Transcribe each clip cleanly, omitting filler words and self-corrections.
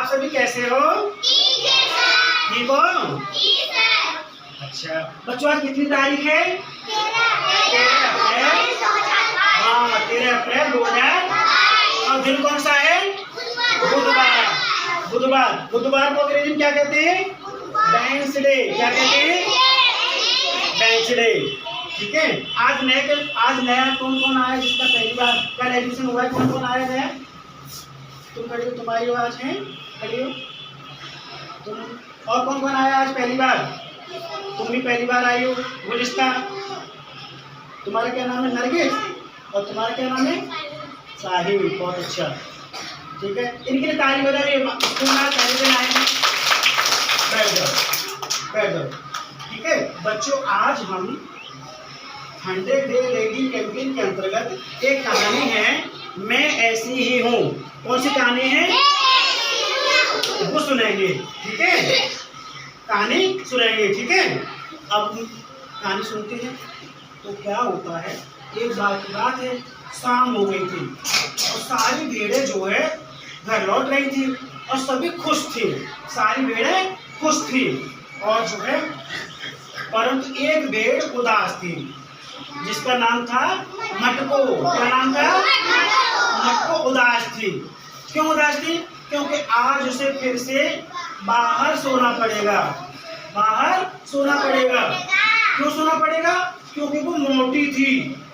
आप सभी कैसे हो? ठीक हो? अच्छा बच्चों, आज कितनी तारीख है? 13 अप्रैल। हाँ, 13 अप्रैल 2000। और दिन कौन सा है? बुधवार। बुधवार बुधवार को अंग्रेजी में क्या कहते हैं? वेडनेसडे। क्या कहते हैं? वेडनेसडे। ठीक है। आज नया कौन कौन आया जिसका पहली बार कल एडमिशन हुआ है? कौन कौन आया नया? तुम खड़ी हो, तुम्हारी आवाज है, खड़ी हो तुम। और कौन कौन आया आज पहली बार? तुम भी पहली बार आई हो। गुलिस्ता, तुम्हारा क्या नाम है? नरगिस। और तुम्हारा क्या नाम है? साहिल। बहुत अच्छा। ठीक है, इनके लिए ताली बजा रही है। पहले दिन आए हैं, बैठ जाओ बैठ जाओ। ठीक है बच्चों, आज हम 100 डे रीडिंग कैंपेन के अंतर्गत एक कहानी है, मैं ऐसी ही हूँ। कौन सी कहानी है? वो सुनेंगे। ठीक है, कहानी सुनेंगे। ठीक है, अब कहानी सुनते हैं। तो क्या होता है, एक बार की बात है, शाम हो गई थी और सारी भेड़ें जो है घर लौट रही थी और सभी खुश थी। सारी भेड़ें खुश थी और जो है, परंतु एक भेड़ उदास थी जिसका नाम था मटको। क्या नाम था? मटको उदास थी। क्यों उदास थी? क्योंकि आज उसे फिर से बाहर सोना पड़ेगा। बाहर सोना पड़ेगा। क्यों सोना पड़ेगा? क्योंकि वो मोटी थी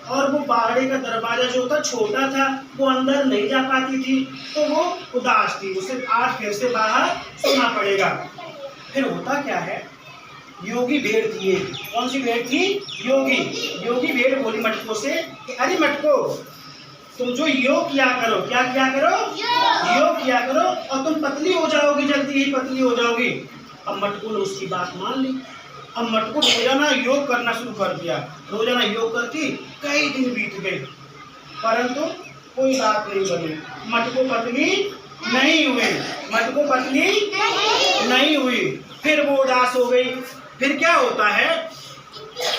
और वो बाड़े का दरवाजा जो था छोटा था, वो अंदर नहीं जा पाती थी, तो वो उदास थी। उसे आज फिर से बाहर सोना पड़ेगा। फिर होता क्या है, योगी भेड़ थी। कौन सी भेड़ थी? योगी भेड़ बोली मटको से कि अरे मटको, तुम जो योग किया करो। क्या किया करो? योग किया करो और तुम पतली हो जाओगी, जल्दी ही पतली हो जाओगी। अब मटको ने उसकी बात मान ली। अब मटको रोजाना योग करना शुरू कर दिया। रोजाना योग करती कई दिन बीत गए, परंतु कोई बात नहीं बनी। मटको पतली नहीं हुई। मटको पतली नहीं हुई। फिर वो उदास हो गई। फिर क्या होता है,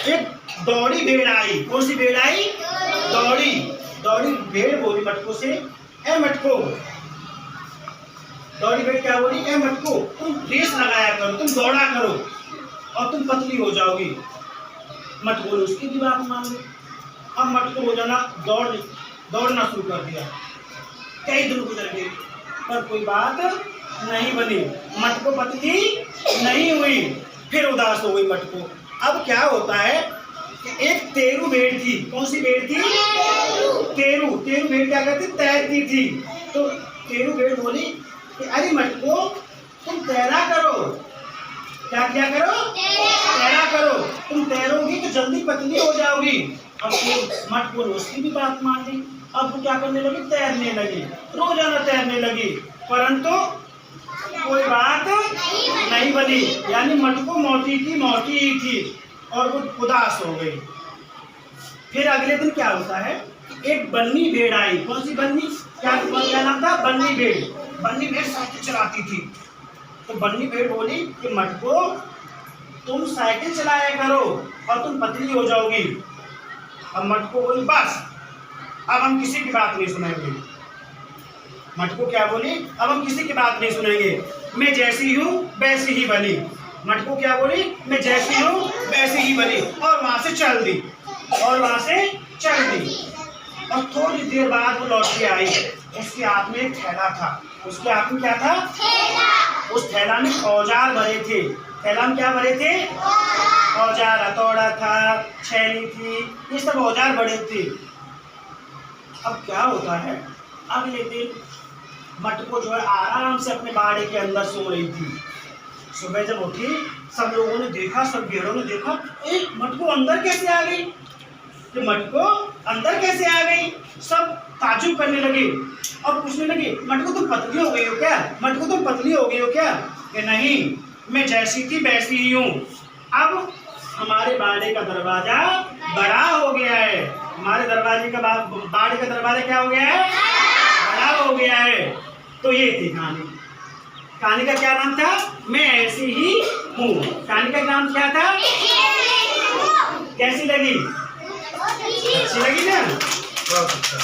एक दौड़ी भेड़ आई। कौन सी भेड़ आई? दौड़ी भेड़ बोली मटको से, ए मटको। दौड़ी भेड़ क्या बोली? ए मटको, तुम रेस लगाया करो, तुम दौड़ा करो और तुम पतली हो जाओगी। मटको ने उसकी भी बात मान ली। अब मटको रोजाना दौड़ना शुरू कर दिया। कई दिन गुजर गए पर कोई बात नहीं बनी। मटको पतली नहीं हुई। फिर उदास हो गई मटको। अब क्या होता है, एक तेरू भेड़ थी। कौन सी भेड़ थी? तेरू भेड़ क्या करती? तैरती थी। तो तेरू भेड़ बोली कि अरे मटको, तुम तैरा करो। क्या किया करो? तैरा करो। तुम तैरोगी तो जल्दी पतली हो जाओगी। अब मटको ने उसकी भी बात मान ली। अब वो क्या करने लगी? तैरने लगी। रोजाना तैरने लगी, परंतु कोई बात नहीं बनी। यानी मटको मोटी ही थी और वो उदास हो गई। फिर अगले दिन क्या होता है, एक बन्नी भेड़ आई। कौन सी बन्नी? क्या नाम था? बन्नी भेड़ साइकिल चलाती थी। तो बन्नी भेड़ बोली कि मटको, तुम साइकिल चलाया करो और तुम पतली हो जाओगी। अब मटको बोली बस, अब हम किसी की बात नहीं सुनेंगे। मटको क्या बोली? अब हम किसी की बात नहीं सुनेंगे, मैं जैसी हूँ वैसी ही बनी। मटको क्या बोली? मैं जैसी हूँ वैसी ही बनी। और वहां से चल दी। और थोड़ी देर बाद वो लौट के आई। उसके हाथ में एक थैला था। उसके हाथ में क्या था? उस थैला में औजार भरे थे। थैला में क्या भरे थे? औजार। हथौड़ा था, छैनी थी, ये सब औजार भरे थे। अब क्या होता है, अगले दिन मटको जो है आराम से अपने बाड़े के अंदर सो रही थी। सुबह जब उठी, सब लोगों ने देखा, सब भेड़ों ने देखा, मटको अंदर कैसे आ गई? तो मटको अंदर कैसे आ गई? सब ताजुब करने लगे और पूछने लगे, मटको तुम पतली हो गई हो क्या? मटको तुम पतली हो गई हो क्या? कि नहीं, मैं जैसी थी वैसी ही हूँ। अब हमारे बाड़े का दरवाजा बड़ा हो गया है। हमारे बाड़े का दरवाजा क्या हो गया है? बड़ा हो गया है। तो ये थी कहानी। कहानी का क्या नाम था? मैं ऐसी ही हूँ। कहानी का नाम क्या था? कैसी लगी? अच्छी लगी ना? बहुत अच्छा।